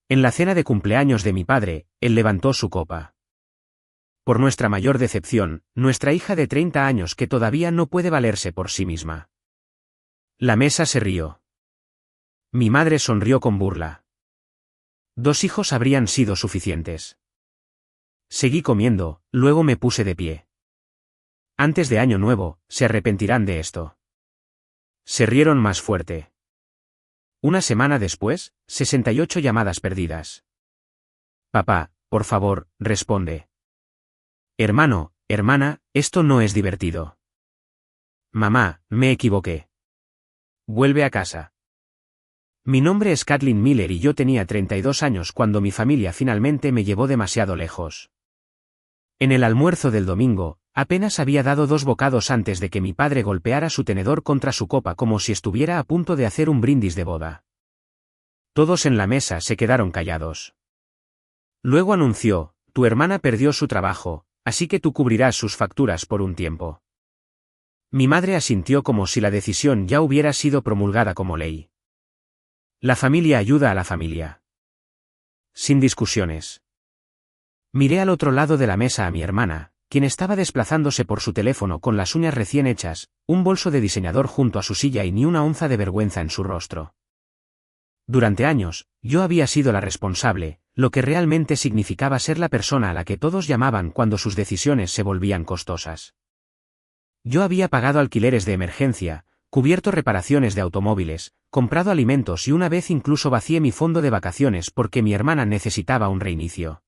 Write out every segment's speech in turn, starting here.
En la cena de cumpleaños de mi padre, él levantó su copa. Por nuestra mayor decepción, nuestra hija de 30 años que todavía no puede valerse por sí misma. La mesa se rió. Mi madre sonrió con burla. 2 hijos habrían sido suficientes. Seguí comiendo, luego me puse de pie. Antes de Año Nuevo, se arrepentirán de esto. Se rieron más fuerte. Una semana después, 68 llamadas perdidas. Papá, por favor, responde. Hermano, hermana, esto no es divertido. Mamá, me equivoqué. Vuelve a casa. Mi nombre es Kathleen Miller y yo tenía 32 años cuando mi familia finalmente me llevó demasiado lejos. En el almuerzo del domingo, apenas había dado 2 bocados antes de que mi padre golpeara su tenedor contra su copa como si estuviera a punto de hacer un brindis de boda. Todos en la mesa se quedaron callados. Luego anunció, tu hermana perdió su trabajo, así que tú cubrirás sus facturas por un tiempo. Mi madre asintió como si la decisión ya hubiera sido promulgada como ley. La familia ayuda a la familia. Sin discusiones. Miré al otro lado de la mesa a mi hermana, quien estaba desplazándose por su teléfono con las uñas recién hechas, un bolso de diseñador junto a su silla y ni una onza de vergüenza en su rostro. Durante años, yo había sido la responsable, lo que realmente significaba ser la persona a la que todos llamaban cuando sus decisiones se volvían costosas. Yo había pagado alquileres de emergencia, cubierto reparaciones de automóviles, comprado alimentos y una vez incluso vacié mi fondo de vacaciones porque mi hermana necesitaba un reinicio.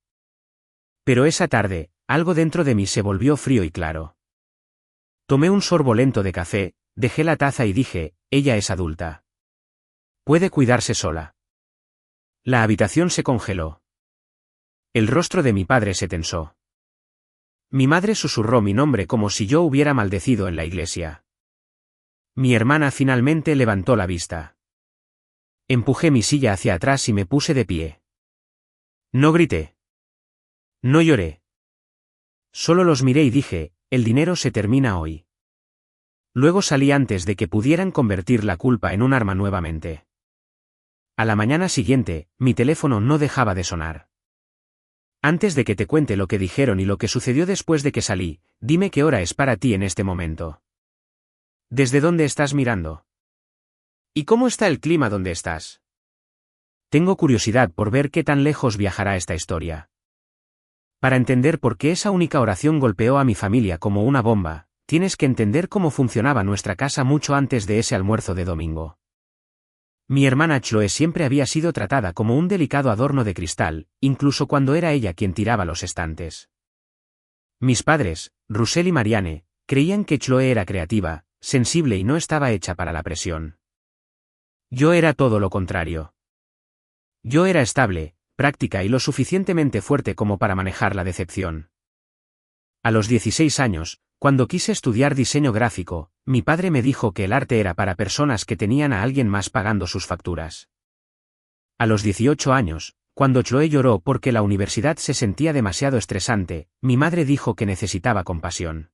Pero esa tarde, algo dentro de mí se volvió frío y claro. Tomé un sorbo lento de café, dejé la taza y dije, ella es adulta. Puede cuidarse sola. La habitación se congeló. El rostro de mi padre se tensó. Mi madre susurró mi nombre como si yo hubiera maldecido en la iglesia. Mi hermana finalmente levantó la vista. Empujé mi silla hacia atrás y me puse de pie. No grité. No lloré. Solo los miré y dije, el dinero se termina hoy. Luego salí antes de que pudieran convertir la culpa en un arma nuevamente. A la mañana siguiente, mi teléfono no dejaba de sonar. Antes de que te cuente lo que dijeron y lo que sucedió después de que salí, dime qué hora es para ti en este momento. ¿Desde dónde estás mirando? ¿Y cómo está el clima donde estás? Tengo curiosidad por ver qué tan lejos viajará esta historia. Para entender por qué esa única oración golpeó a mi familia como una bomba, tienes que entender cómo funcionaba nuestra casa mucho antes de ese almuerzo de domingo. Mi hermana Chloe siempre había sido tratada como un delicado adorno de cristal, incluso cuando era ella quien tiraba los estantes. Mis padres, Russell y Marianne, creían que Chloe era creativa, sensible y no estaba hecha para la presión. Yo era todo lo contrario. Yo era estable, práctica y lo suficientemente fuerte como para manejar la decepción. A los 16 años, cuando quise estudiar diseño gráfico, mi padre me dijo que el arte era para personas que tenían a alguien más pagando sus facturas. A los 18 años, cuando Chloe lloró porque la universidad se sentía demasiado estresante, mi madre dijo que necesitaba compasión.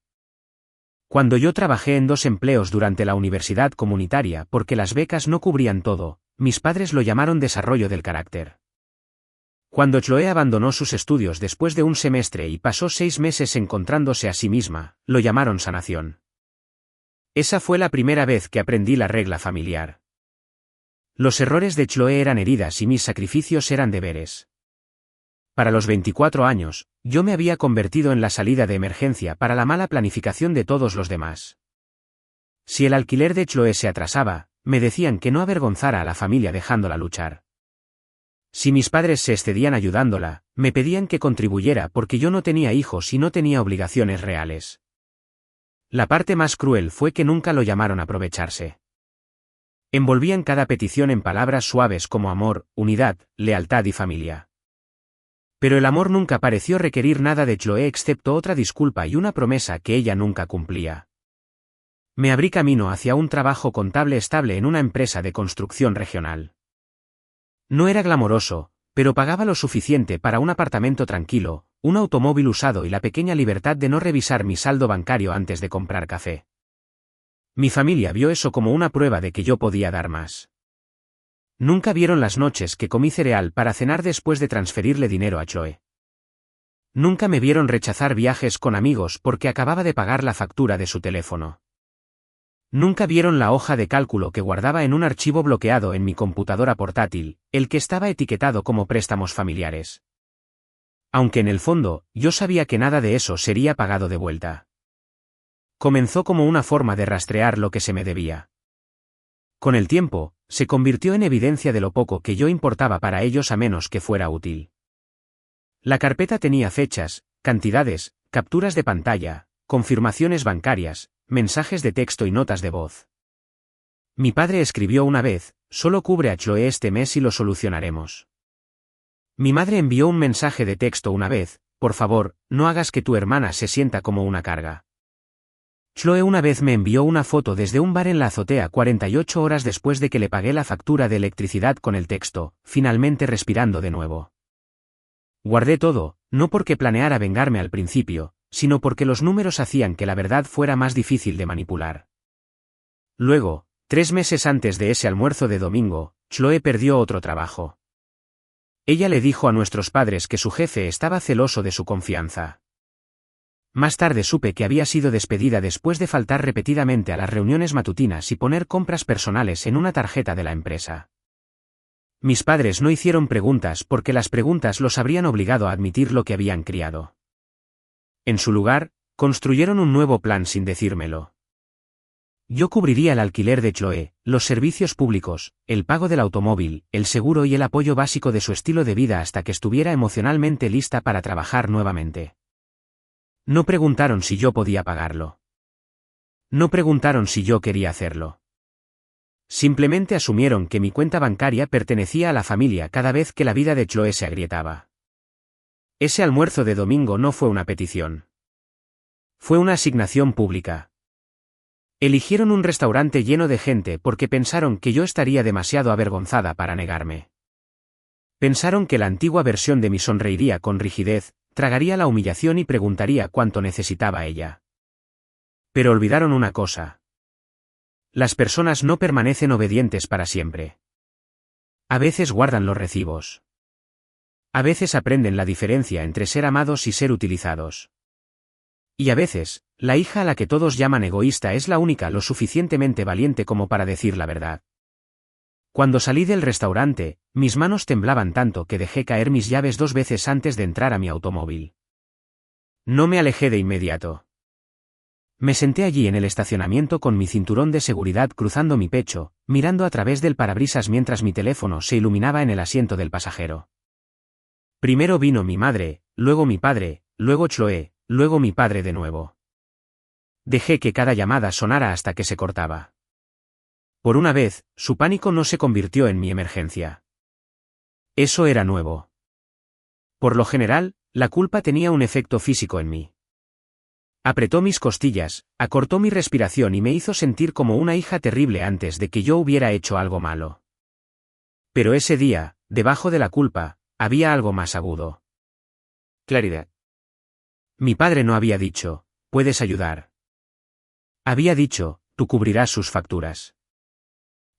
Cuando yo trabajé en 2 empleos durante la universidad comunitaria porque las becas no cubrían todo, mis padres lo llamaron desarrollo del carácter. Cuando Chloe abandonó sus estudios después de un semestre y pasó 6 meses encontrándose a sí misma, lo llamaron sanación. Esa fue la primera vez que aprendí la regla familiar. Los errores de Chloe eran heridas y mis sacrificios eran deberes. Para los 24 años, yo me había convertido en la salida de emergencia para la mala planificación de todos los demás. Si el alquiler de Chloe se atrasaba, me decían que no avergonzara a la familia dejándola luchar. Si mis padres se excedían ayudándola, me pedían que contribuyera porque yo no tenía hijos y no tenía obligaciones reales. La parte más cruel fue que nunca lo llamaron a aprovecharse. Envolvían cada petición en palabras suaves como amor, unidad, lealtad y familia. Pero el amor nunca pareció requerir nada de Chloe excepto otra disculpa y una promesa que ella nunca cumplía. Me abrí camino hacia un trabajo contable estable en una empresa de construcción regional. No era glamoroso, pero pagaba lo suficiente para un apartamento tranquilo, un automóvil usado y la pequeña libertad de no revisar mi saldo bancario antes de comprar café. Mi familia vio eso como una prueba de que yo podía dar más. Nunca vieron las noches que comí cereal para cenar después de transferirle dinero a Chloe. Nunca me vieron rechazar viajes con amigos porque acababa de pagar la factura de su teléfono. Nunca vieron la hoja de cálculo que guardaba en un archivo bloqueado en mi computadora portátil, el que estaba etiquetado como préstamos familiares. Aunque en el fondo, yo sabía que nada de eso sería pagado de vuelta. Comenzó como una forma de rastrear lo que se me debía. Con el tiempo, se convirtió en evidencia de lo poco que yo importaba para ellos a menos que fuera útil. La carpeta tenía fechas, cantidades, capturas de pantalla, confirmaciones bancarias, mensajes de texto y notas de voz. Mi padre escribió una vez: solo cubre a Chloe este mes y lo solucionaremos. Mi madre envió un mensaje de texto una vez: por favor, no hagas que tu hermana se sienta como una carga. Chloe una vez me envió una foto desde un bar en la azotea 48 horas después de que le pagué la factura de electricidad con el texto: finalmente respirando de nuevo. Guardé todo, no porque planeara vengarme al principio, sino porque los números hacían que la verdad fuera más difícil de manipular. Luego, 3 meses antes de ese almuerzo de domingo, Chloe perdió otro trabajo. Ella le dijo a nuestros padres que su jefe estaba celoso de su confianza. Más tarde supe que había sido despedida después de faltar repetidamente a las reuniones matutinas y poner compras personales en una tarjeta de la empresa. Mis padres no hicieron preguntas porque las preguntas los habrían obligado a admitir lo que habían criado. En su lugar, construyeron un nuevo plan sin decírmelo. Yo cubriría el alquiler de Chloe, los servicios públicos, el pago del automóvil, el seguro y el apoyo básico de su estilo de vida hasta que estuviera emocionalmente lista para trabajar nuevamente. No preguntaron si yo podía pagarlo. No preguntaron si yo quería hacerlo. Simplemente asumieron que mi cuenta bancaria pertenecía a la familia cada vez que la vida de Chloe se agrietaba. Ese almuerzo de domingo no fue una petición. Fue una asignación pública. Eligieron un restaurante lleno de gente porque pensaron que yo estaría demasiado avergonzada para negarme. Pensaron que la antigua versión de mí sonreiría con rigidez, tragaría la humillación y preguntaría cuánto necesitaba ella. Pero olvidaron una cosa. Las personas no permanecen obedientes para siempre. A veces guardan los recibos. A veces aprenden la diferencia entre ser amados y ser utilizados. Y a veces, la hija a la que todos llaman egoísta es la única lo suficientemente valiente como para decir la verdad. Cuando salí del restaurante, mis manos temblaban tanto que dejé caer mis llaves 2 veces antes de entrar a mi automóvil. No me alejé de inmediato. Me senté allí en el estacionamiento con mi cinturón de seguridad cruzando mi pecho, mirando a través del parabrisas mientras mi teléfono se iluminaba en el asiento del pasajero. Primero vino mi madre, luego mi padre, luego Chloe, luego mi padre de nuevo. Dejé que cada llamada sonara hasta que se cortaba. Por una vez, su pánico no se convirtió en mi emergencia. Eso era nuevo. Por lo general, la culpa tenía un efecto físico en mí. Apretó mis costillas, acortó mi respiración y me hizo sentir como una hija terrible antes de que yo hubiera hecho algo malo. Pero ese día, debajo de la culpa, había algo más agudo. Claridad. Mi padre no había dicho: puedes ayudar. Había dicho: tú cubrirás sus facturas.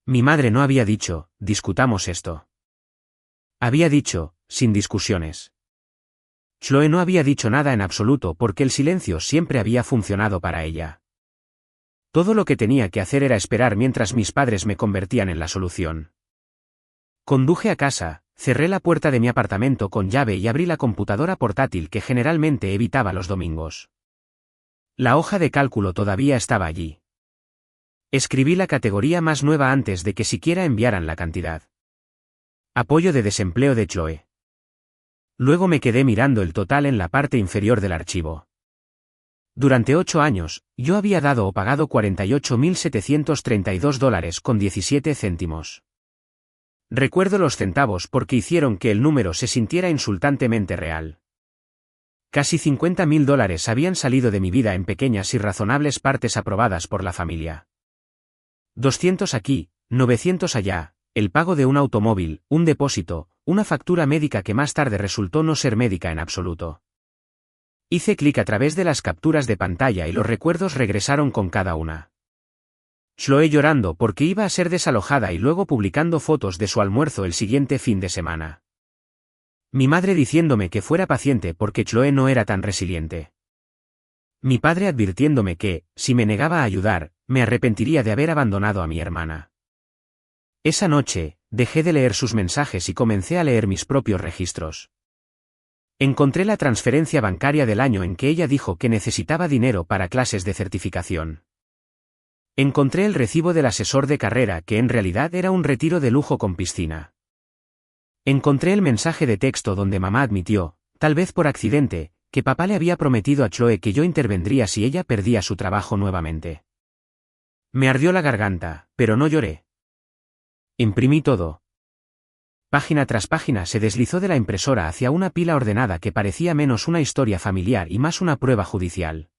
Mi madre no había dicho: discutamos esto. Había dicho: sin discusiones. Chloe no había dicho nada en absoluto porque el silencio siempre había funcionado para ella. Todo lo que tenía que hacer era esperar mientras mis padres me convertían en la solución. Conduje a casa, cerré la puerta de mi apartamento con llave y abrí la computadora portátil que generalmente evitaba los domingos. La hoja de cálculo todavía estaba allí. Escribí la categoría más nueva antes de que siquiera enviaran la cantidad. Apoyo de desempleo de Chloe. Luego me quedé mirando el total en la parte inferior del archivo. Durante 8 años, yo había dado o pagado $48.732,17. Recuerdo los centavos porque hicieron que el número se sintiera insultantemente real. Casi $50.000 habían salido de mi vida en pequeñas y razonables partes aprobadas por la familia. 200 aquí, 900 allá, el pago de un automóvil, un depósito, una factura médica que más tarde resultó no ser médica en absoluto. Hice clic a través de las capturas de pantalla y los recuerdos regresaron con cada una. Chloe llorando porque iba a ser desalojada y luego publicando fotos de su almuerzo el siguiente fin de semana. Mi madre diciéndome que fuera paciente porque Chloe no era tan resiliente. Mi padre advirtiéndome que, si me negaba a ayudar, me arrepentiría de haber abandonado a mi hermana. Esa noche, dejé de leer sus mensajes y comencé a leer mis propios registros. Encontré la transferencia bancaria del año en que ella dijo que necesitaba dinero para clases de certificación. Encontré el recibo del asesor de carrera que en realidad era un retiro de lujo con piscina. Encontré el mensaje de texto donde mamá admitió, tal vez por accidente, que papá le había prometido a Chloe que yo intervendría si ella perdía su trabajo nuevamente. Me ardió la garganta, pero no lloré. Imprimí todo. Página tras página se deslizó de la impresora hacia una pila ordenada que parecía menos una historia familiar y más una prueba judicial.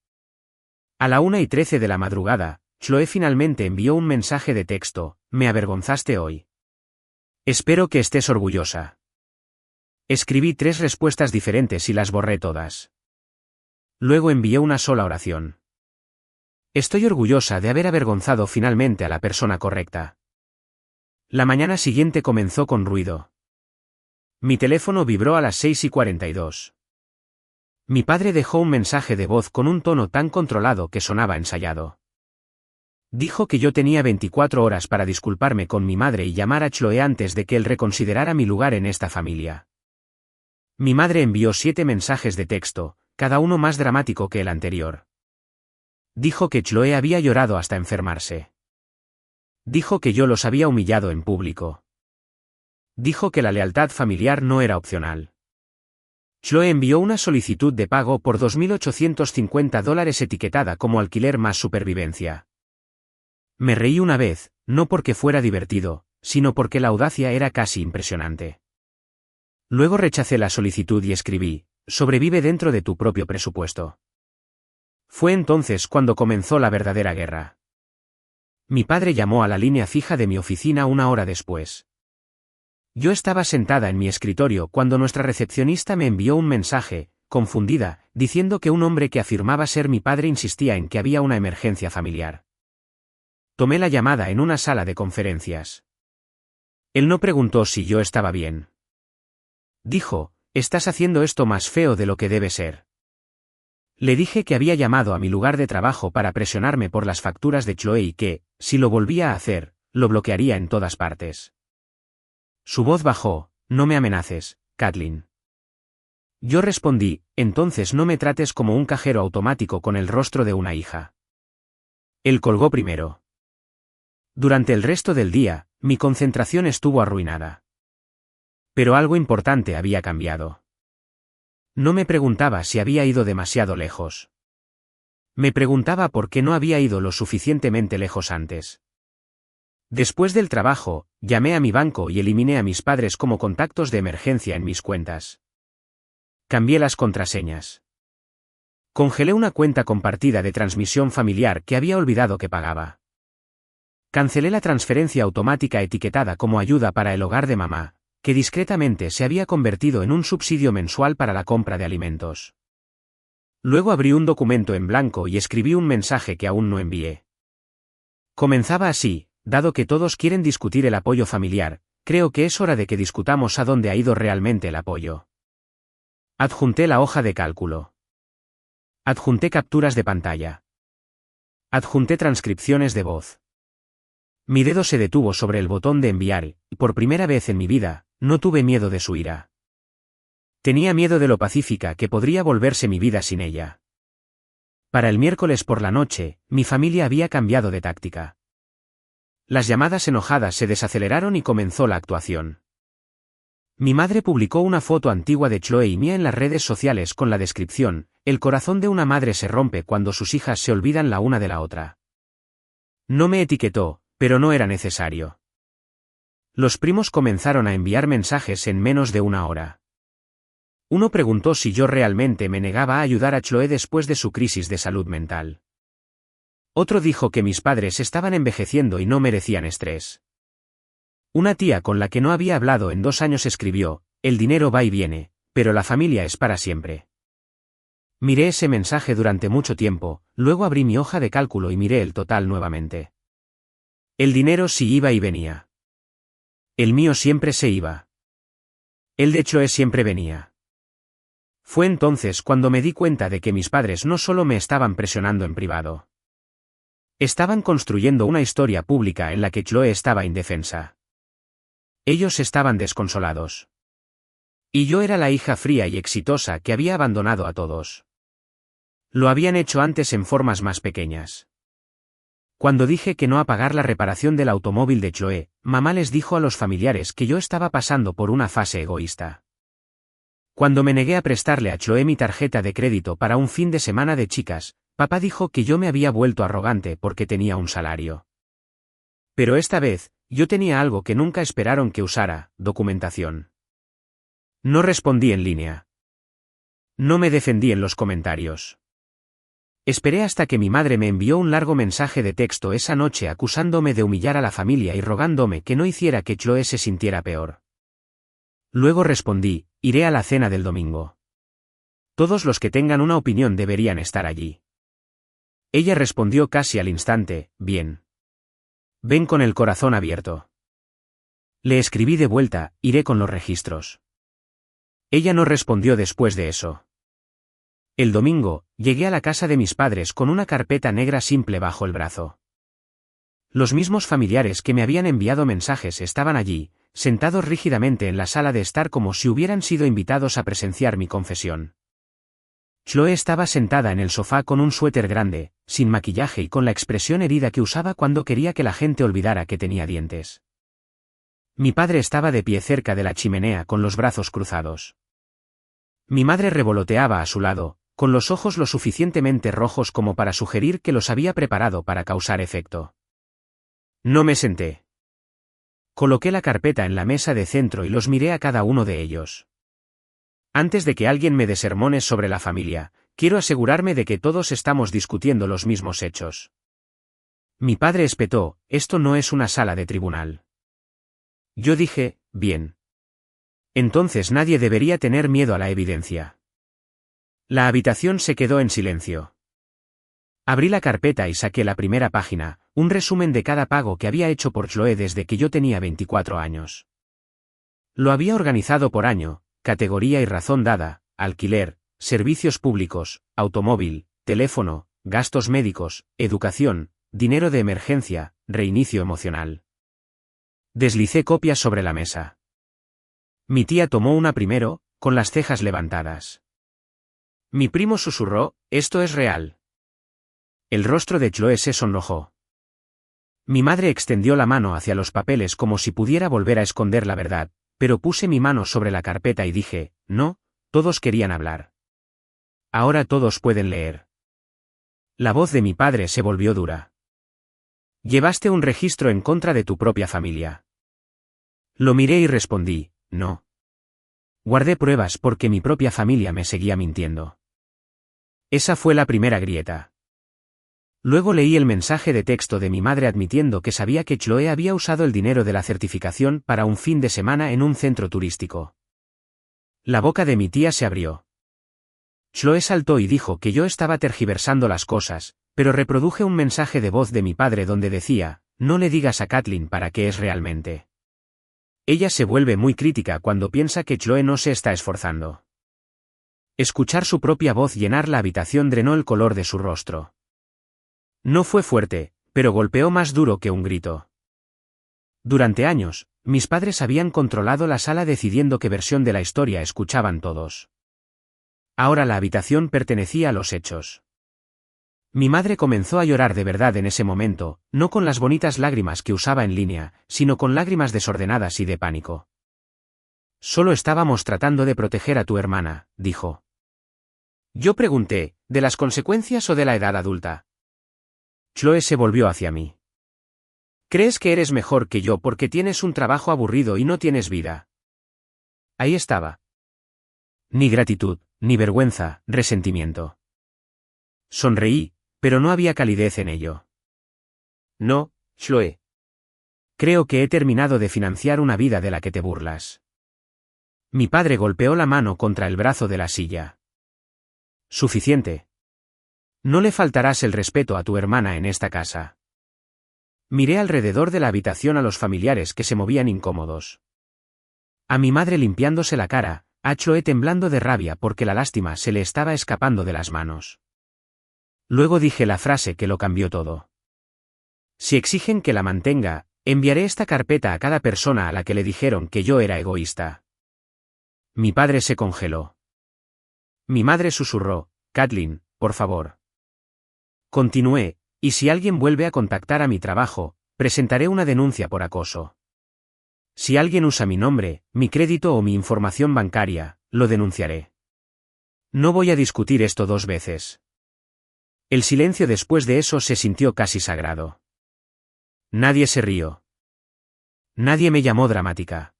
A la 1:13 de la madrugada, Chloe finalmente envió un mensaje de texto: «Me avergonzaste hoy. Espero que estés orgullosa». Escribí 3 respuestas diferentes y las borré todas. Luego envié una sola oración. Estoy orgullosa de haber avergonzado finalmente a la persona correcta. La mañana siguiente comenzó con ruido. Mi teléfono vibró a las 6:42. Mi padre dejó un mensaje de voz con un tono tan controlado que sonaba ensayado. Dijo que yo tenía 24 horas para disculparme con mi madre y llamar a Chloe antes de que él reconsiderara mi lugar en esta familia. Mi madre envió 7 mensajes de texto, cada uno más dramático que el anterior. Dijo que Chloe había llorado hasta enfermarse. Dijo que yo los había humillado en público. Dijo que la lealtad familiar no era opcional. Chloe envió una solicitud de pago por $2.850 etiquetada como alquiler más supervivencia. Me reí una vez, no porque fuera divertido, sino porque la audacia era casi impresionante. Luego rechacé la solicitud y escribí: «Sobrevive dentro de tu propio presupuesto». Fue entonces cuando comenzó la verdadera guerra. Mi padre llamó a la línea fija de mi oficina 1 hora después. Yo estaba sentada en mi escritorio cuando nuestra recepcionista me envió un mensaje, confundida, diciendo que un hombre que afirmaba ser mi padre insistía en que había una emergencia familiar. Tomé la llamada en una sala de conferencias. Él no preguntó si yo estaba bien. Dijo: «Estás haciendo esto más feo de lo que debe ser». Le dije que había llamado a mi lugar de trabajo para presionarme por las facturas de Chloe y que, si lo volvía a hacer, lo bloquearía en todas partes. Su voz bajó: «No me amenaces, Kathleen». Yo respondí: «Entonces no me trates como un cajero automático con el rostro de una hija». Él colgó primero. Durante el resto del día, mi concentración estuvo arruinada. Pero algo importante había cambiado. No me preguntaba si había ido demasiado lejos. Me preguntaba por qué no había ido lo suficientemente lejos antes. Después del trabajo, llamé a mi banco y eliminé a mis padres como contactos de emergencia en mis cuentas. Cambié las contraseñas. Congelé una cuenta compartida de transmisión familiar que había olvidado que pagaba. Cancelé la transferencia automática etiquetada como ayuda para el hogar de mamá, que discretamente se había convertido en un subsidio mensual para la compra de alimentos. Luego abrí un documento en blanco y escribí un mensaje que aún no envié. Comenzaba así: «Dado que todos quieren discutir el apoyo familiar, creo que es hora de que discutamos a dónde ha ido realmente el apoyo». Adjunté la hoja de cálculo. Adjunté capturas de pantalla. Adjunté transcripciones de voz. Mi dedo se detuvo sobre el botón de enviar y, por primera vez en mi vida, no tuve miedo de su ira. Tenía miedo de lo pacífica que podría volverse mi vida sin ella. Para el miércoles por la noche, mi familia había cambiado de táctica. Las llamadas enojadas se desaceleraron y comenzó la actuación. Mi madre publicó una foto antigua de Chloe y mía en las redes sociales con la descripción: «El corazón de una madre se rompe cuando sus hijas se olvidan la una de la otra». No me etiquetó, pero no era necesario. Los primos comenzaron a enviar mensajes en menos de 1 hora. Uno preguntó si yo realmente me negaba a ayudar a Chloe después de su crisis de salud mental. Otro dijo que mis padres estaban envejeciendo y no merecían estrés. Una tía con la que no había hablado en 2 años escribió: «El dinero va y viene, pero la familia es para siempre». Miré ese mensaje durante mucho tiempo, luego abrí mi hoja de cálculo y miré el total nuevamente. El dinero sí iba y venía. El mío siempre se iba. El de Chloe siempre venía. Fue entonces cuando me di cuenta de que mis padres no solo me estaban presionando en privado. Estaban construyendo una historia pública en la que Chloe estaba indefensa. Ellos estaban desconsolados. Y yo era la hija fría y exitosa que había abandonado a todos. Lo habían hecho antes en formas más pequeñas. Cuando dije que no a pagar la reparación del automóvil de Chloe, mamá les dijo a los familiares que yo estaba pasando por una fase egoísta. Cuando me negué a prestarle a Chloe mi tarjeta de crédito para un fin de semana de chicas, papá dijo que yo me había vuelto arrogante porque tenía un salario. Pero esta vez, yo tenía algo que nunca esperaron que usara: documentación. No respondí en línea. No me defendí en los comentarios. Esperé hasta que mi madre me envió un largo mensaje de texto esa noche acusándome de humillar a la familia y rogándome que no hiciera que Chloe se sintiera peor. Luego respondí: iré a la cena del domingo. Todos los que tengan una opinión deberían estar allí. Ella respondió casi al instante: bien. Ven con el corazón abierto. Le escribí de vuelta: iré con los registros. Ella no respondió después de eso. El domingo, llegué a la casa de mis padres con una carpeta negra simple bajo el brazo. Los mismos familiares que me habían enviado mensajes estaban allí, sentados rígidamente en la sala de estar como si hubieran sido invitados a presenciar mi confesión. Chloe estaba sentada en el sofá con un suéter grande, sin maquillaje y con la expresión herida que usaba cuando quería que la gente olvidara que tenía dientes. Mi padre estaba de pie cerca de la chimenea con los brazos cruzados. Mi madre revoloteaba a su lado, con los ojos lo suficientemente rojos como para sugerir que los había preparado para causar efecto. No me senté. Coloqué la carpeta en la mesa de centro y los miré a cada uno de ellos. Antes de que alguien me dé sermones sobre la familia, quiero asegurarme de que todos estamos discutiendo los mismos hechos. Mi padre espetó: esto no es una sala de tribunal. Yo dije: bien. Entonces nadie debería tener miedo a la evidencia. La habitación se quedó en silencio. Abrí la carpeta y saqué la primera página, un resumen de cada pago que había hecho por Chloe desde que yo tenía 24 años. Lo había organizado por año, categoría y razón dada: alquiler, servicios públicos, automóvil, teléfono, gastos médicos, educación, dinero de emergencia, reinicio emocional. Deslicé copias sobre la mesa. Mi tía tomó una primero, con las cejas levantadas. Mi primo susurró: esto es real. El rostro de Chloe se sonrojó. Mi madre extendió la mano hacia los papeles como si pudiera volver a esconder la verdad, pero puse mi mano sobre la carpeta y dije: no, todos querían hablar. Ahora todos pueden leer. La voz de mi padre se volvió dura. Llevaste un registro en contra de tu propia familia. Lo miré y respondí: no. Guardé pruebas porque mi propia familia me seguía mintiendo. Esa fue la primera grieta. Luego leí el mensaje de texto de mi madre admitiendo que sabía que Chloe había usado el dinero de la certificación para un fin de semana en un centro turístico. La boca de mi tía se abrió. Chloe saltó y dijo que yo estaba tergiversando las cosas, pero reproduje un mensaje de voz de mi padre donde decía: no le digas a Kathleen para qué es realmente. Ella se vuelve muy crítica cuando piensa que Chloe no se está esforzando. Escuchar su propia voz llenar la habitación drenó el color de su rostro. No fue fuerte, pero golpeó más duro que un grito. Durante años, mis padres habían controlado la sala decidiendo qué versión de la historia escuchaban todos. Ahora la habitación pertenecía a los hechos. Mi madre comenzó a llorar de verdad en ese momento, no con las bonitas lágrimas que usaba en línea, sino con lágrimas desordenadas y de pánico. Solo estábamos tratando de proteger a tu hermana, dijo. Yo pregunté: ¿de las consecuencias o de la edad adulta? Chloe se volvió hacia mí. ¿Crees que eres mejor que yo porque tienes un trabajo aburrido y no tienes vida? Ahí estaba. Ni gratitud, ni vergüenza, resentimiento. Sonreí, pero no había calidez en ello. No, Chloe. Creo que he terminado de financiar una vida de la que te burlas. Mi padre golpeó la mano contra el brazo de la silla. Suficiente. No le faltarás el respeto a tu hermana en esta casa. Miré alrededor de la habitación a los familiares que se movían incómodos. A mi madre limpiándose la cara, a Chloe temblando de rabia porque la lástima se le estaba escapando de las manos. Luego dije la frase que lo cambió todo. Si exigen que la mantenga, enviaré esta carpeta a cada persona a la que le dijeron que yo era egoísta. Mi padre se congeló. Mi madre susurró, Kathleen, por favor. Continué, y si alguien vuelve a contactar a mi trabajo, presentaré una denuncia por acoso. Si alguien usa mi nombre, mi crédito o mi información bancaria, lo denunciaré. No voy a discutir esto dos veces. El silencio después de eso se sintió casi sagrado. Nadie se rió. Nadie me llamó dramática.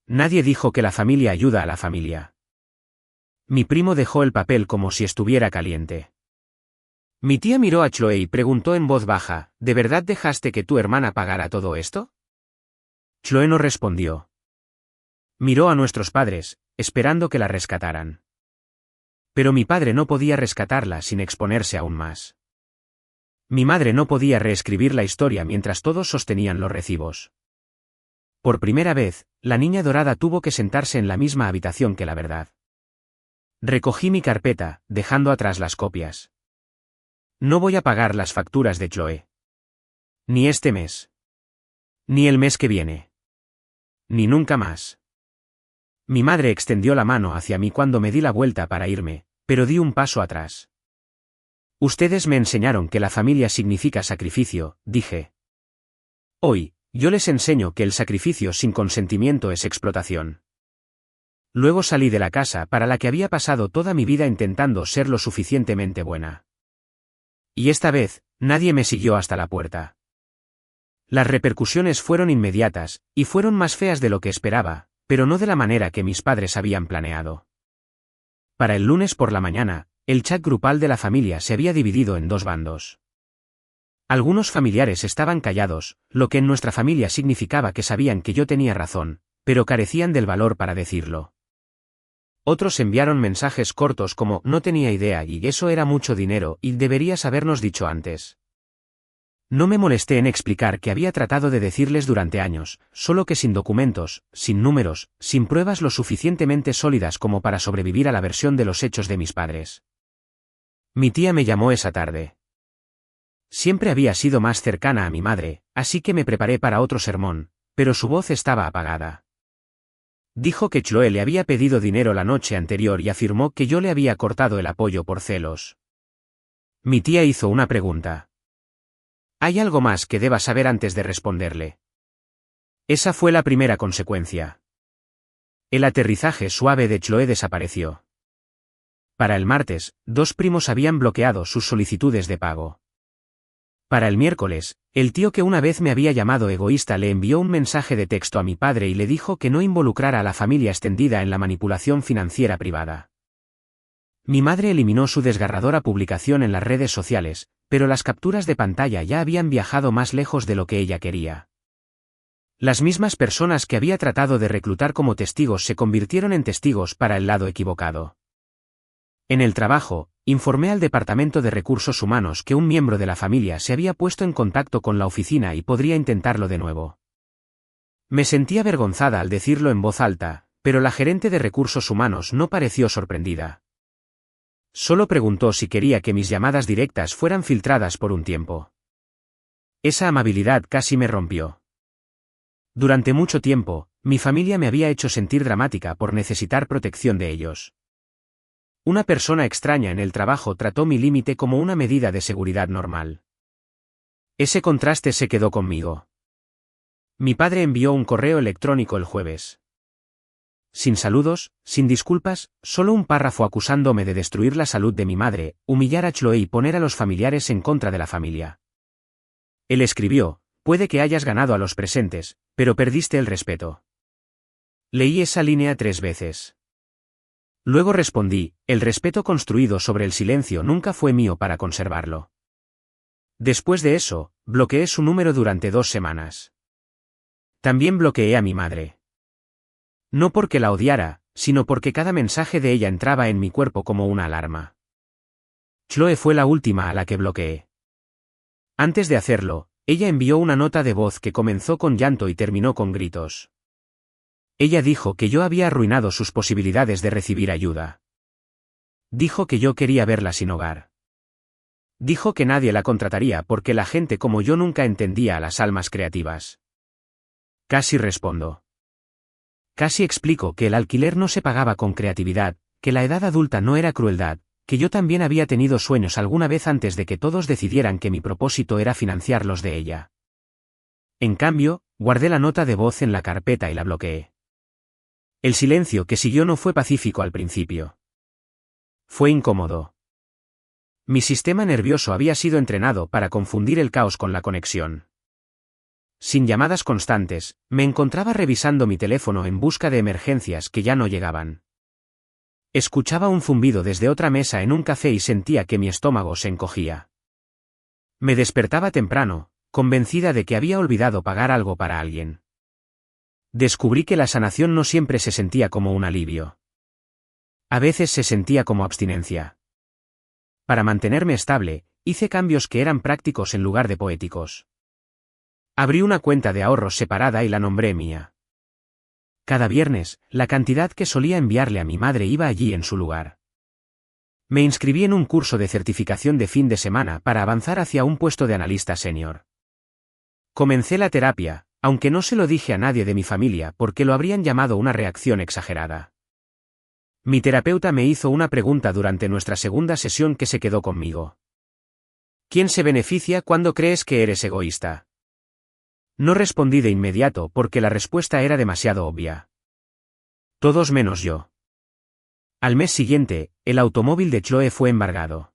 Nadie dijo que la familia ayuda a la familia. Mi primo dejó el papel como si estuviera caliente. Mi tía miró a Chloe y preguntó en voz baja, ¿de verdad dejaste que tu hermana pagara todo esto? Chloe no respondió. Miró a nuestros padres, esperando que la rescataran. Pero mi padre no podía rescatarla sin exponerse aún más. Mi madre no podía reescribir la historia mientras todos sostenían los recibos. Por primera vez, la niña dorada tuvo que sentarse en la misma habitación que la verdad. Recogí mi carpeta, dejando atrás las copias. No voy a pagar las facturas de Chloe. Ni este mes. Ni el mes que viene. Ni nunca más. Mi madre extendió la mano hacia mí cuando me di la vuelta para irme, pero di un paso atrás. Ustedes me enseñaron que la familia significa sacrificio, dije. Hoy, yo les enseño que el sacrificio sin consentimiento es explotación. Luego salí de la casa para la que había pasado toda mi vida intentando ser lo suficientemente buena. Y esta vez, nadie me siguió hasta la puerta. Las repercusiones fueron inmediatas, y fueron más feas de lo que esperaba, pero no de la manera que mis padres habían planeado. Para el lunes por la mañana, el chat grupal de la familia se había dividido en dos bandos. Algunos familiares estaban callados, lo que en nuestra familia significaba que sabían que yo tenía razón, pero carecían del valor para decirlo. Otros enviaron mensajes cortos como no tenía idea y eso era mucho dinero y deberías habernos dicho antes. No me molesté en explicar que había tratado de decirles durante años, solo que sin documentos, sin números, sin pruebas lo suficientemente sólidas como para sobrevivir a la versión de los hechos de mis padres. Mi tía me llamó esa tarde. Siempre había sido más cercana a mi madre, así que me preparé para otro sermón, pero su voz estaba apagada. Dijo que Chloe le había pedido dinero la noche anterior y afirmó que yo le había cortado el apoyo por celos. Mi tía hizo una pregunta. ¿Hay algo más que deba saber antes de responderle? Esa fue la primera consecuencia. El aterrizaje suave de Chloe desapareció. Para el martes, 2 primos habían bloqueado sus solicitudes de pago. Para el miércoles, el tío que una vez me había llamado egoísta le envió un mensaje de texto a mi padre y le dijo que no involucrara a la familia extendida en la manipulación financiera privada. Mi madre eliminó su desgarradora publicación en las redes sociales, pero las capturas de pantalla ya habían viajado más lejos de lo que ella quería. Las mismas personas que había tratado de reclutar como testigos se convirtieron en testigos para el lado equivocado. En el trabajo, informé al Departamento de Recursos Humanos que un miembro de la familia se había puesto en contacto con la oficina y podría intentarlo de nuevo. Me sentí avergonzada al decirlo en voz alta, pero la gerente de Recursos Humanos no pareció sorprendida. Solo preguntó si quería que mis llamadas directas fueran filtradas por un tiempo. Esa amabilidad casi me rompió. Durante mucho tiempo, mi familia me había hecho sentir dramática por necesitar protección de ellos. Una persona extraña en el trabajo trató mi límite como una medida de seguridad normal. Ese contraste se quedó conmigo. Mi padre envió un correo electrónico el jueves. Sin saludos, sin disculpas, solo un párrafo acusándome de destruir la salud de mi madre, humillar a Chloe y poner a los familiares en contra de la familia. Él escribió, puede que hayas ganado a los presentes, pero perdiste el respeto. Leí esa línea 3 veces. Luego respondí, el respeto construido sobre el silencio nunca fue mío para conservarlo. Después de eso, bloqueé su número durante 2 semanas. También bloqueé a mi madre. No porque la odiara, sino porque cada mensaje de ella entraba en mi cuerpo como una alarma. Chloe fue la última a la que bloqueé. Antes de hacerlo, Ella envió una nota de voz que comenzó con llanto y terminó con gritos. Ella dijo que yo había arruinado sus posibilidades de recibir ayuda. Dijo que yo quería verla sin hogar. Dijo que nadie la contrataría porque la gente como yo nunca entendía a las almas creativas. Casi respondo. Casi explico que el alquiler no se pagaba con creatividad, que la edad adulta no era crueldad, que yo también había tenido sueños alguna vez antes de que todos decidieran que mi propósito era financiar los de ella. En cambio, guardé la nota de voz en la carpeta y la bloqueé. El silencio que siguió no fue pacífico al principio. Fue incómodo. Mi sistema nervioso había sido entrenado para confundir el caos con la conexión. Sin llamadas constantes, me encontraba revisando mi teléfono en busca de emergencias que ya no llegaban. Escuchaba un zumbido desde otra mesa en un café y sentía que mi estómago se encogía. Me despertaba temprano, convencida de que había olvidado pagar algo para alguien. Descubrí que la sanación no siempre se sentía como un alivio. A veces se sentía como abstinencia. Para mantenerme estable, hice cambios que eran prácticos en lugar de poéticos. Abrí una cuenta de ahorros separada y la nombré mía. Cada viernes, la cantidad que solía enviarle a mi madre iba allí en su lugar. Me inscribí en un curso de certificación de fin de semana para avanzar hacia un puesto de analista senior. Comencé la terapia, aunque no se lo dije a nadie de mi familia porque lo habrían llamado una reacción exagerada. Mi terapeuta me hizo una pregunta durante nuestra segunda sesión que se quedó conmigo. ¿Quién se beneficia cuando crees que eres egoísta? No respondí de inmediato porque la respuesta era demasiado obvia. Todos menos yo. Al mes siguiente, el automóvil de Chloe fue embargado.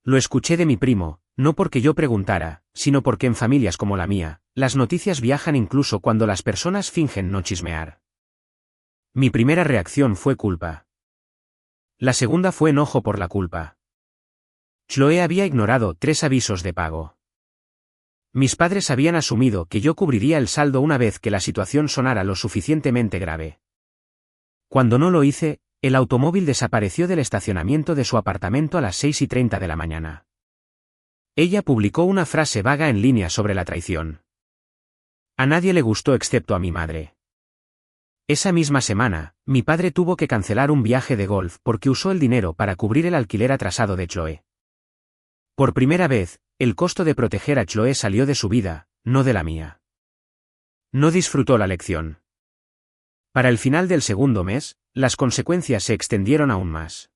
Lo escuché de mi primo, no porque yo preguntara, sino porque en familias como la mía, las noticias viajan incluso cuando las personas fingen no chismear. Mi primera reacción fue culpa. La segunda fue enojo por la culpa. Chloe había ignorado 3 avisos de pago. Mis padres habían asumido que yo cubriría el saldo una vez que la situación sonara lo suficientemente grave. Cuando no lo hice, el automóvil desapareció del estacionamiento de su apartamento a las 6:30 de la mañana. Ella publicó una frase vaga en línea sobre la traición. A nadie le gustó excepto a mi madre. Esa misma semana, mi padre tuvo que cancelar un viaje de golf porque usó el dinero para cubrir el alquiler atrasado de Chloe. Por primera vez, el costo de proteger a Chloe salió de su vida, no de la mía. No disfrutó la lección. Para el final del segundo mes, las consecuencias se extendieron aún más.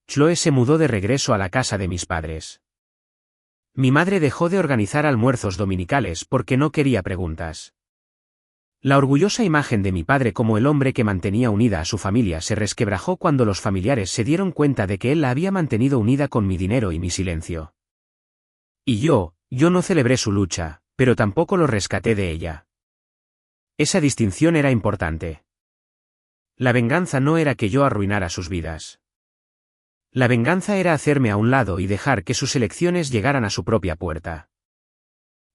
Chloe se mudó de regreso a la casa de mis padres. Mi madre dejó de organizar almuerzos dominicales porque no quería preguntas. La orgullosa imagen de mi padre como el hombre que mantenía unida a su familia se resquebrajó cuando los familiares se dieron cuenta de que él la había mantenido unida con mi dinero y mi silencio. Y yo no celebré su lucha, pero tampoco lo rescaté de ella. Esa distinción era importante. La venganza no era que yo arruinara sus vidas. La venganza era hacerme a un lado y dejar que sus elecciones llegaran a su propia puerta.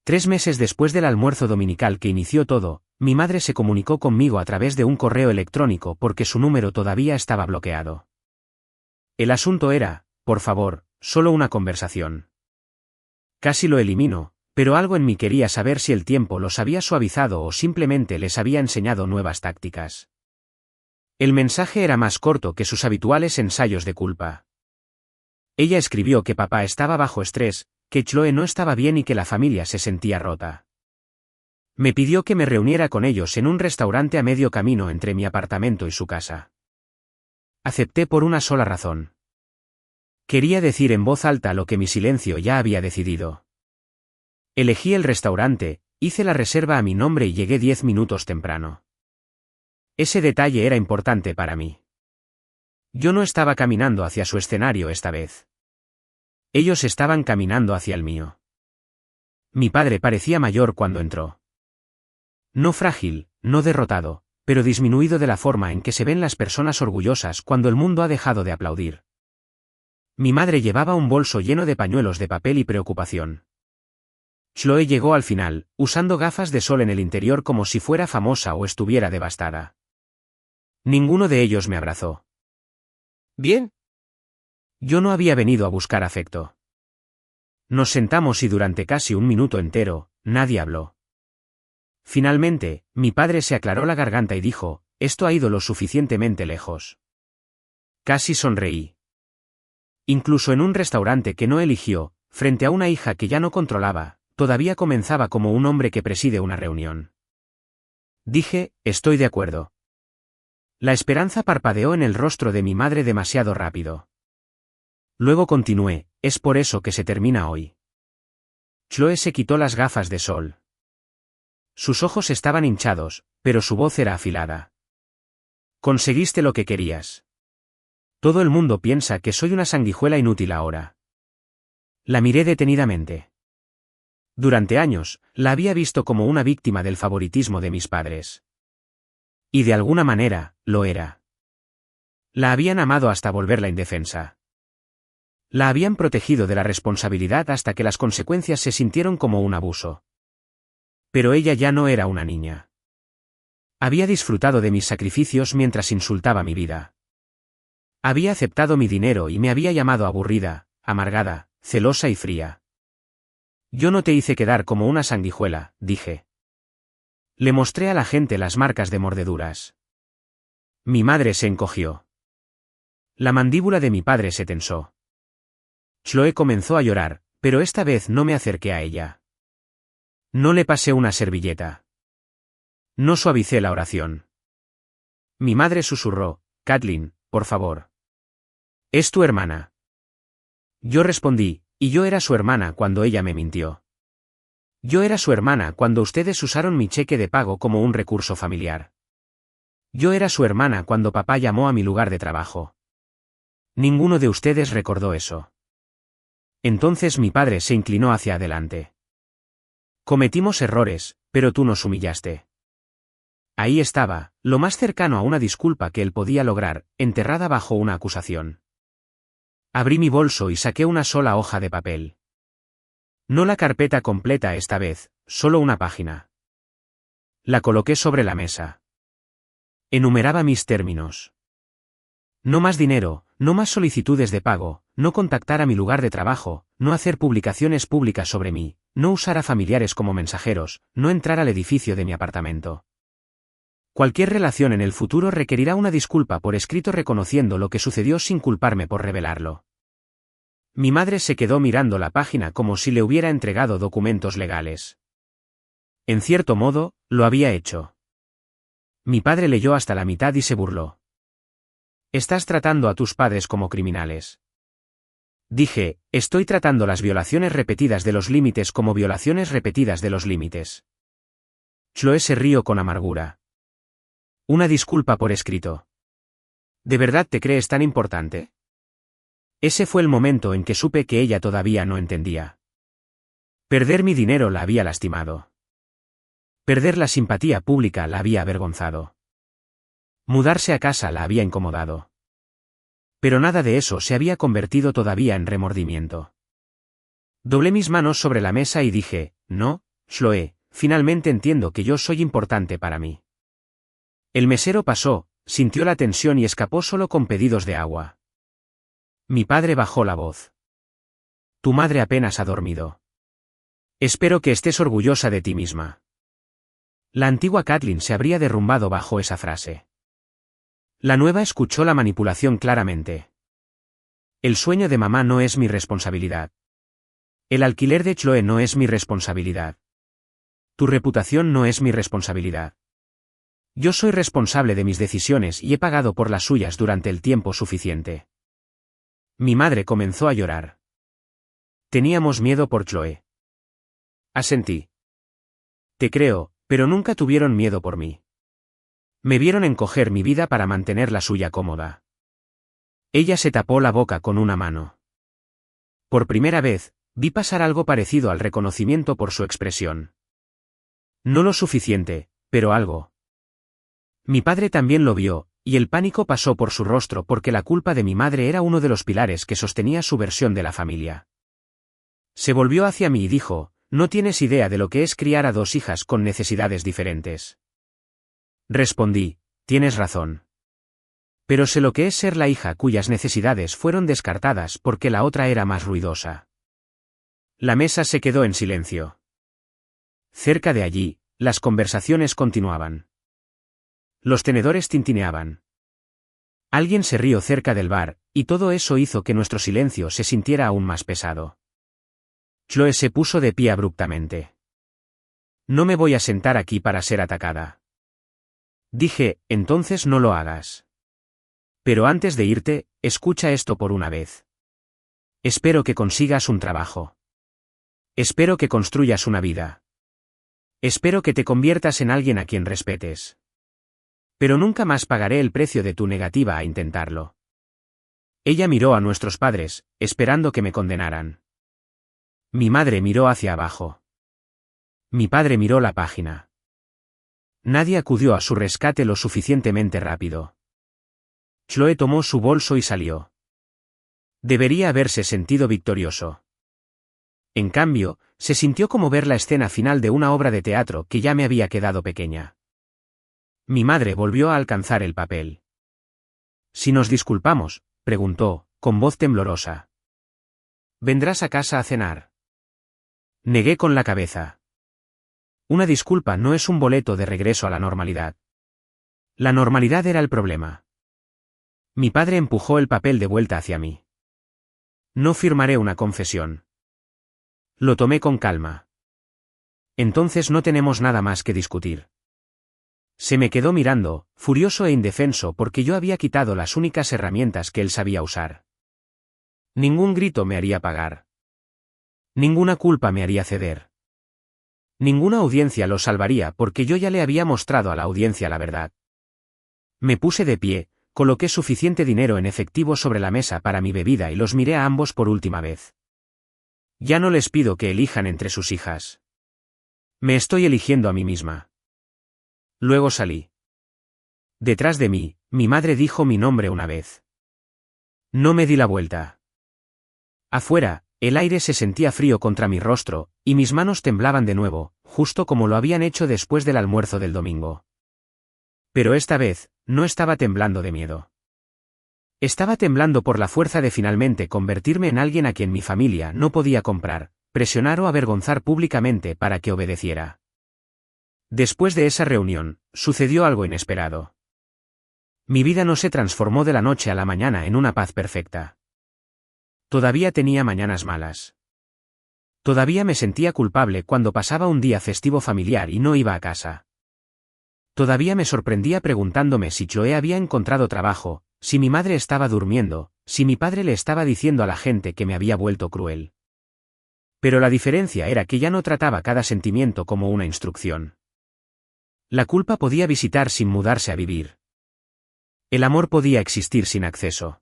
3 meses después del almuerzo dominical que inició todo, mi madre se comunicó conmigo a través de un correo electrónico porque su número todavía estaba bloqueado. El asunto era, por favor, solo una conversación. Casi lo elimino, pero algo en mí quería saber si el tiempo los había suavizado o simplemente les había enseñado nuevas tácticas. El mensaje era más corto que sus habituales ensayos de culpa. Ella escribió que papá estaba bajo estrés, que Chloe no estaba bien y que la familia se sentía rota. Me pidió que me reuniera con ellos en un restaurante a medio camino entre mi apartamento y su casa. Acepté por una sola razón. Quería decir en voz alta lo que mi silencio ya había decidido. Elegí el restaurante, hice la reserva a mi nombre y llegué 10 minutos temprano. Ese detalle era importante para mí. Yo no estaba caminando hacia su escenario esta vez. Ellos estaban caminando hacia el mío. Mi padre parecía mayor cuando entró. No frágil, no derrotado, pero disminuido de la forma en que se ven las personas orgullosas cuando el mundo ha dejado de aplaudir. Mi madre llevaba un bolso lleno de pañuelos de papel y preocupación. Chloe llegó al final, usando gafas de sol en el interior como si fuera famosa o estuviera devastada. Ninguno de ellos me abrazó. ¿Bien? Yo no había venido a buscar afecto. Nos sentamos y durante casi un minuto entero, nadie habló. Finalmente, mi padre se aclaró la garganta y dijo, esto ha ido lo suficientemente lejos. Casi sonreí. Incluso en un restaurante que no eligió, frente a una hija que ya no controlaba, todavía comenzaba como un hombre que preside una reunión. Dije, estoy de acuerdo. La esperanza parpadeó en el rostro de mi madre demasiado rápido. Luego continué, es por eso que se termina hoy. Chloe se quitó las gafas de sol. Sus ojos estaban hinchados, pero su voz era afilada. Conseguiste lo que querías. Todo el mundo piensa que soy una sanguijuela inútil ahora. La miré detenidamente. Durante años, la había visto como una víctima del favoritismo de mis padres. Y de alguna manera, lo era. La habían amado hasta volverla indefensa. La habían protegido de la responsabilidad hasta que las consecuencias se sintieron como un abuso. Pero ella ya no era una niña. Había disfrutado de mis sacrificios mientras insultaba mi vida. Había aceptado mi dinero y me había llamado aburrida, amargada, celosa y fría. Yo no te hice quedar como una sanguijuela, dije. Le mostré a la gente las marcas de mordeduras. Mi madre se encogió. La mandíbula de mi padre se tensó. Chloe comenzó a llorar, pero esta vez no me acerqué a ella. No le pasé una servilleta. No suavicé la oración. Mi madre susurró, Kathleen, por favor. ¿Es tu hermana? Yo respondí, y yo era su hermana cuando ella me mintió. Yo era su hermana cuando ustedes usaron mi cheque de pago como un recurso familiar. Yo era su hermana cuando papá llamó a mi lugar de trabajo. Ninguno de ustedes recordó eso. Entonces mi padre se inclinó hacia adelante. Cometimos errores, pero tú nos humillaste. Ahí estaba, lo más cercano a una disculpa que él podía lograr, enterrada bajo una acusación. Abrí mi bolso y saqué una sola hoja de papel. No la carpeta completa esta vez, solo una página. La coloqué sobre la mesa. Enumeraba mis términos. No más dinero, no más solicitudes de pago, no contactar a mi lugar de trabajo, no hacer publicaciones públicas sobre mí, no usar a familiares como mensajeros, no entrar al edificio de mi apartamento. Cualquier relación en el futuro requerirá una disculpa por escrito reconociendo lo que sucedió sin culparme por revelarlo. Mi madre se quedó mirando la página como si le hubiera entregado documentos legales. En cierto modo, lo había hecho. Mi padre leyó hasta la mitad y se burló. Estás tratando a tus padres como criminales. Dije, estoy tratando las violaciones repetidas de los límites como violaciones repetidas de los límites. Chloe se rió con amargura. Una disculpa por escrito. ¿De verdad te crees tan importante? Ese fue el momento en que supe que ella todavía no entendía. Perder mi dinero la había lastimado. Perder la simpatía pública la había avergonzado. Mudarse a casa la había incomodado. Pero nada de eso se había convertido todavía en remordimiento. Doblé mis manos sobre la mesa y dije, no, Chloe, finalmente entiendo que yo soy importante para mí. El mesero pasó, sintió la tensión y escapó solo con pedidos de agua. Mi padre bajó la voz. Tu madre apenas ha dormido. Espero que estés orgullosa de ti misma. La antigua Kathleen se habría derrumbado bajo esa frase. La nueva escuchó la manipulación claramente. El sueño de mamá no es mi responsabilidad. El alquiler de Chloe no es mi responsabilidad. Tu reputación no es mi responsabilidad. Yo soy responsable de mis decisiones y he pagado por las suyas durante el tiempo suficiente. Mi madre comenzó a llorar. Teníamos miedo por Chloe. Asentí. Te creo, pero nunca tuvieron miedo por mí. Me vieron encoger mi vida para mantener la suya cómoda. Ella se tapó la boca con una mano. Por primera vez, vi pasar algo parecido al reconocimiento por su expresión. No lo suficiente, pero algo. Mi padre también lo vio, y el pánico pasó por su rostro porque la culpa de mi madre era uno de los pilares que sostenía su versión de la familia. Se volvió hacia mí y dijo, no tienes idea de lo que es criar a dos hijas con necesidades diferentes. Respondí, tienes razón. Pero sé lo que es ser la hija cuyas necesidades fueron descartadas porque la otra era más ruidosa. La mesa se quedó en silencio. Cerca de allí, las conversaciones continuaban. Los tenedores tintineaban. Alguien se rió cerca del bar, y todo eso hizo que nuestro silencio se sintiera aún más pesado. Chloe se puso de pie abruptamente. No me voy a sentar aquí para ser atacada. Dije, entonces no lo hagas. Pero antes de irte, escucha esto por una vez. Espero que consigas un trabajo. Espero que construyas una vida. Espero que te conviertas en alguien a quien respetes. Pero nunca más pagaré el precio de tu negativa a intentarlo. Ella miró a nuestros padres, esperando que me condenaran. Mi madre miró hacia abajo. Mi padre miró la página. Nadie acudió a su rescate lo suficientemente rápido. Chloe tomó su bolso y salió. Debería haberse sentido victorioso. En cambio, se sintió como ver la escena final de una obra de teatro que ya me había quedado pequeña. Mi madre volvió a alcanzar el papel. «Si nos disculpamos», preguntó, con voz temblorosa. «¿Vendrás a casa a cenar?» Negué con la cabeza. Una disculpa no es un boleto de regreso a la normalidad. La normalidad era el problema. Mi padre empujó el papel de vuelta hacia mí. «No firmaré una confesión». Lo tomé con calma. «Entonces no tenemos nada más que discutir». Se me quedó mirando, furioso e indefenso porque yo había quitado las únicas herramientas que él sabía usar. Ningún grito me haría pagar. Ninguna culpa me haría ceder. Ninguna audiencia lo salvaría porque yo ya le había mostrado a la audiencia la verdad. Me puse de pie, coloqué suficiente dinero en efectivo sobre la mesa para mi bebida y los miré a ambos por última vez. Ya no les pido que elijan entre sus hijas. Me estoy eligiendo a mí misma. Luego salí. Detrás de mí, mi madre dijo mi nombre una vez. No me di la vuelta. Afuera, el aire se sentía frío contra mi rostro, y mis manos temblaban de nuevo, justo como lo habían hecho después del almuerzo del domingo. Pero esta vez, no estaba temblando de miedo. Estaba temblando por la fuerza de finalmente convertirme en alguien a quien mi familia no podía comprar, presionar o avergonzar públicamente para que obedeciera. Después de esa reunión, sucedió algo inesperado. Mi vida no se transformó de la noche a la mañana en una paz perfecta. Todavía tenía mañanas malas. Todavía me sentía culpable cuando pasaba un día festivo familiar y no iba a casa. Todavía me sorprendía preguntándome si Chloe había encontrado trabajo, si mi madre estaba durmiendo, si mi padre le estaba diciendo a la gente que me había vuelto cruel. Pero la diferencia era que ya no trataba cada sentimiento como una instrucción. La culpa podía visitar sin mudarse a vivir. El amor podía existir sin acceso.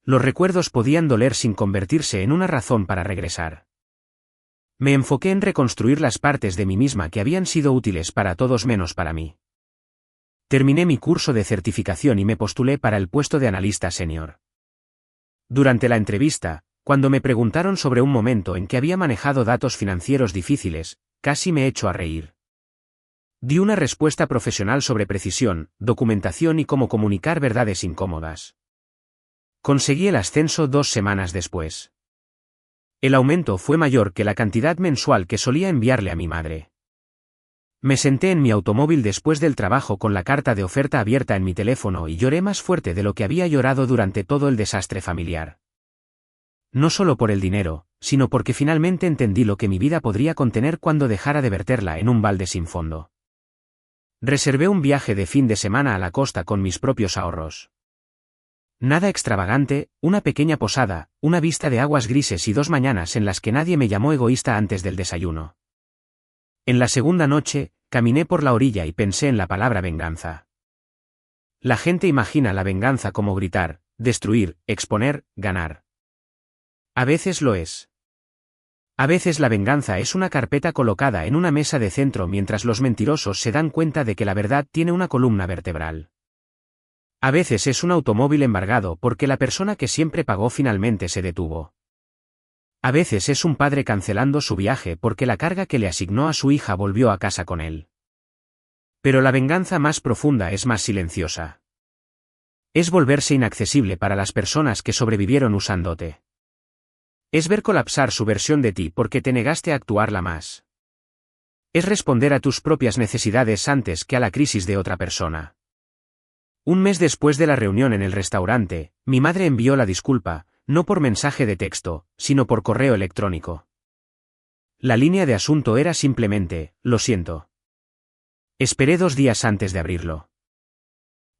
Los recuerdos podían doler sin convertirse en una razón para regresar. Me enfoqué en reconstruir las partes de mí misma que habían sido útiles para todos menos para mí. Terminé mi curso de certificación y me postulé para el puesto de analista senior. Durante la entrevista, cuando me preguntaron sobre un momento en que había manejado datos financieros difíciles, casi me echó a reír. Di una respuesta profesional sobre precisión, documentación y cómo comunicar verdades incómodas. Conseguí el ascenso 2 semanas después. El aumento fue mayor que la cantidad mensual que solía enviarle a mi madre. Me senté en mi automóvil después del trabajo con la carta de oferta abierta en mi teléfono y lloré más fuerte de lo que había llorado durante todo el desastre familiar. No solo por el dinero, sino porque finalmente entendí lo que mi vida podría contener cuando dejara de verterla en un balde sin fondo. Reservé un viaje de fin de semana a la costa con mis propios ahorros. Nada extravagante, una pequeña posada, una vista de aguas grises y 2 mañanas en las que nadie me llamó egoísta antes del desayuno. En la segunda noche, caminé por la orilla y pensé en la palabra venganza. La gente imagina la venganza como gritar, destruir, exponer, ganar. A veces lo es. A veces la venganza es una carpeta colocada en una mesa de centro mientras los mentirosos se dan cuenta de que la verdad tiene una columna vertebral. A veces es un automóvil embargado porque la persona que siempre pagó finalmente se detuvo. A veces es un padre cancelando su viaje porque la carga que le asignó a su hija volvió a casa con él. Pero la venganza más profunda es más silenciosa. Es volverse inaccesible para las personas que sobrevivieron usándote. Es ver colapsar su versión de ti porque te negaste a actuarla más. Es responder a tus propias necesidades antes que a la crisis de otra persona. Un mes después de la reunión en el restaurante, mi madre envió la disculpa, no por mensaje de texto, sino por correo electrónico. La línea de asunto era simplemente, lo siento. Esperé 2 días antes de abrirlo.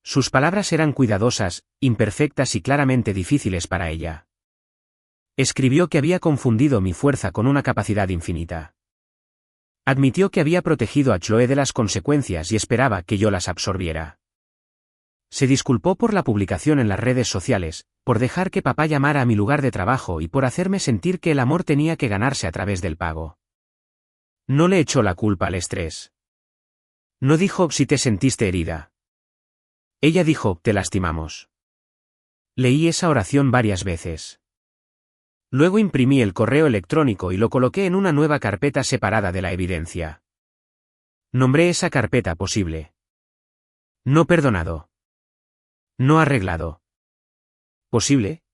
Sus palabras eran cuidadosas, imperfectas y claramente difíciles para ella. Escribió que había confundido mi fuerza con una capacidad infinita. Admitió que había protegido a Chloe de las consecuencias y esperaba que yo las absorbiera. Se disculpó por la publicación en las redes sociales, por dejar que papá llamara a mi lugar de trabajo y por hacerme sentir que el amor tenía que ganarse a través del pago. No le echó la culpa al estrés. No dijo si te sentiste herida. Ella dijo, te lastimamos. Leí esa oración varias veces. Luego imprimí el correo electrónico y lo coloqué en una nueva carpeta separada de la evidencia. Nombré esa carpeta posible. No perdonado. No arreglado. ¿Posible?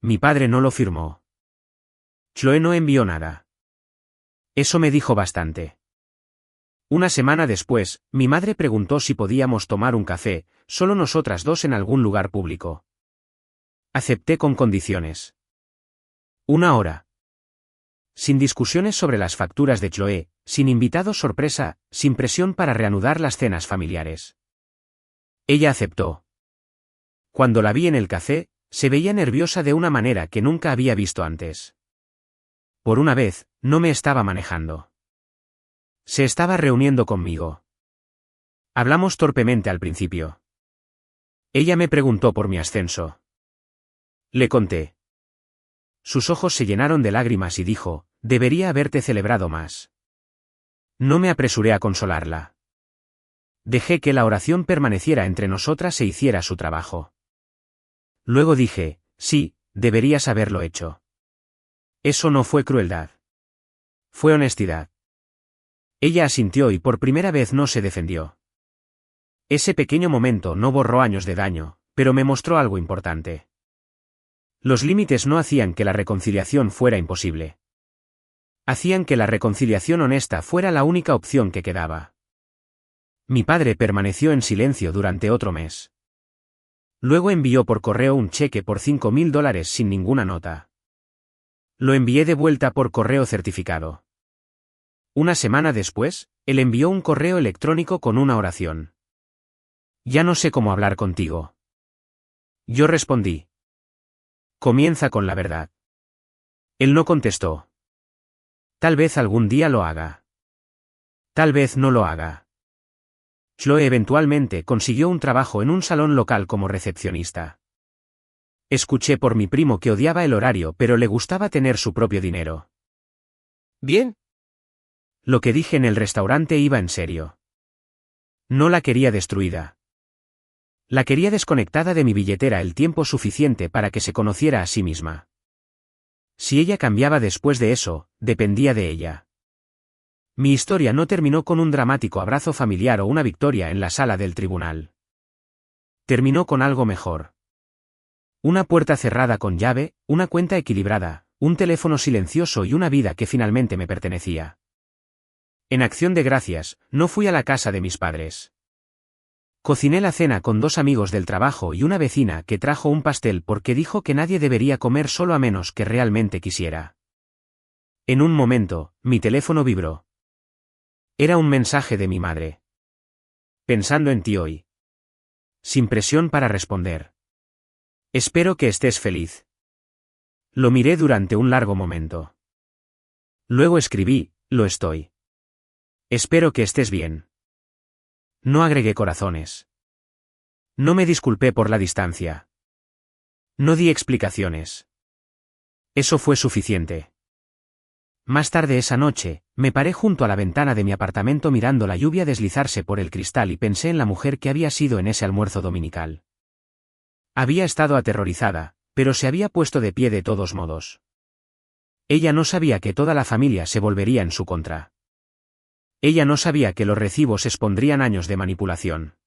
Mi padre no lo firmó. Chloe no envió nada. Eso me dijo bastante. Una semana después, mi madre preguntó si podíamos tomar un café, solo nosotras dos en algún lugar público. Acepté con condiciones. 1 hora. Sin discusiones sobre las facturas de Chloe, sin invitados sorpresa, sin presión para reanudar las cenas familiares. Ella aceptó. Cuando la vi en el café, se veía nerviosa de una manera que nunca había visto antes. Por una vez, no me estaba manejando. Se estaba reuniendo conmigo. Hablamos torpemente al principio. Ella me preguntó por mi ascenso. Le conté. Sus ojos se llenaron de lágrimas y dijo, debería haberte celebrado más. No me apresuré a consolarla. Dejé que la oración permaneciera entre nosotras e hiciera su trabajo. Luego dije, sí, deberías haberlo hecho. Eso no fue crueldad. Fue honestidad. Ella asintió y por primera vez no se defendió. Ese pequeño momento no borró años de daño, pero me mostró algo importante. Los límites no hacían que la reconciliación fuera imposible. Hacían que la reconciliación honesta fuera la única opción que quedaba. Mi padre permaneció en silencio durante otro mes. Luego envió por correo un cheque por $5,000 sin ninguna nota. Lo envié de vuelta por correo certificado. Una semana después, él envió un correo electrónico con una oración. Ya no sé cómo hablar contigo. Yo respondí. Comienza con la verdad. Él no contestó. Tal vez algún día lo haga. Tal vez no lo haga. Chloe eventualmente consiguió un trabajo en un salón local como recepcionista. Escuché por mi primo que odiaba el horario pero le gustaba tener su propio dinero. Bien. Lo que dije en el restaurante iba en serio. No la quería destruida. La quería desconectada de mi billetera el tiempo suficiente para que se conociera a sí misma. Si ella cambiaba después de eso, dependía de ella. Mi historia no terminó con un dramático abrazo familiar o una victoria en la sala del tribunal. Terminó con algo mejor. Una puerta cerrada con llave, una cuenta equilibrada, un teléfono silencioso y una vida que finalmente me pertenecía. En acción de gracias, no fui a la casa de mis padres. Cociné la cena con 2 amigos del trabajo y una vecina que trajo un pastel porque dijo que nadie debería comer solo a menos que realmente quisiera. En un momento, mi teléfono vibró. Era un mensaje de mi madre. Pensando en ti hoy. Sin presión para responder. Espero que estés feliz. Lo miré durante un largo momento. Luego escribí, lo estoy. Espero que estés bien. No agregué corazones. No me disculpé por la distancia. No di explicaciones. Eso fue suficiente. Más tarde esa noche, me paré junto a la ventana de mi apartamento mirando la lluvia deslizarse por el cristal y pensé en la mujer que había sido en ese almuerzo dominical. Había estado aterrorizada, pero se había puesto de pie de todos modos. Ella no sabía que toda la familia se volvería en su contra. Ella no sabía que los recibos expondrían años de manipulación.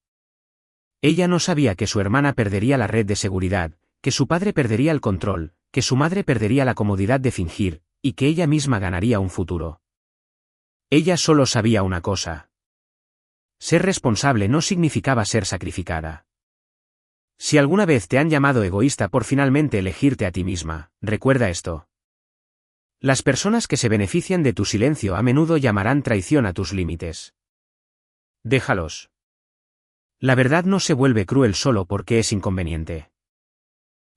Ella no sabía que su hermana perdería la red de seguridad, que su padre perdería el control, que su madre perdería la comodidad de fingir, y que ella misma ganaría un futuro. Ella solo sabía una cosa. Ser responsable no significaba ser sacrificada. Si alguna vez te han llamado egoísta por finalmente elegirte a ti misma, recuerda esto. Las personas que se benefician de tu silencio a menudo llamarán traición a tus límites. Déjalos. La verdad no se vuelve cruel solo porque es inconveniente.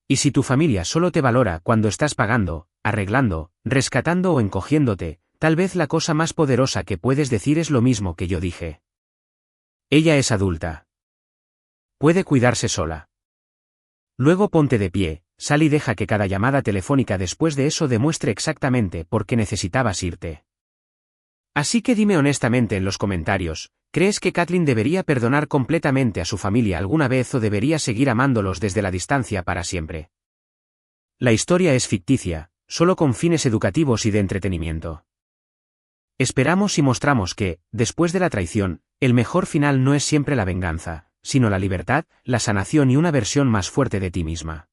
Y si tu familia solo te valora cuando estás pagando, arreglando, rescatando o encogiéndote, tal vez la cosa más poderosa que puedes decir es lo mismo que yo dije. Ella es adulta. Puede cuidarse sola. Luego ponte de pie, sal y deja que cada llamada telefónica después de eso demuestre exactamente por qué necesitabas irte. Así que dime honestamente en los comentarios, ¿crees que Kathleen debería perdonar completamente a su familia alguna vez o debería seguir amándolos desde la distancia para siempre? La historia es ficticia, solo con fines educativos y de entretenimiento. Esperamos y mostramos que, después de la traición, el mejor final no es siempre la venganza, sino la libertad, la sanación y una versión más fuerte de ti misma.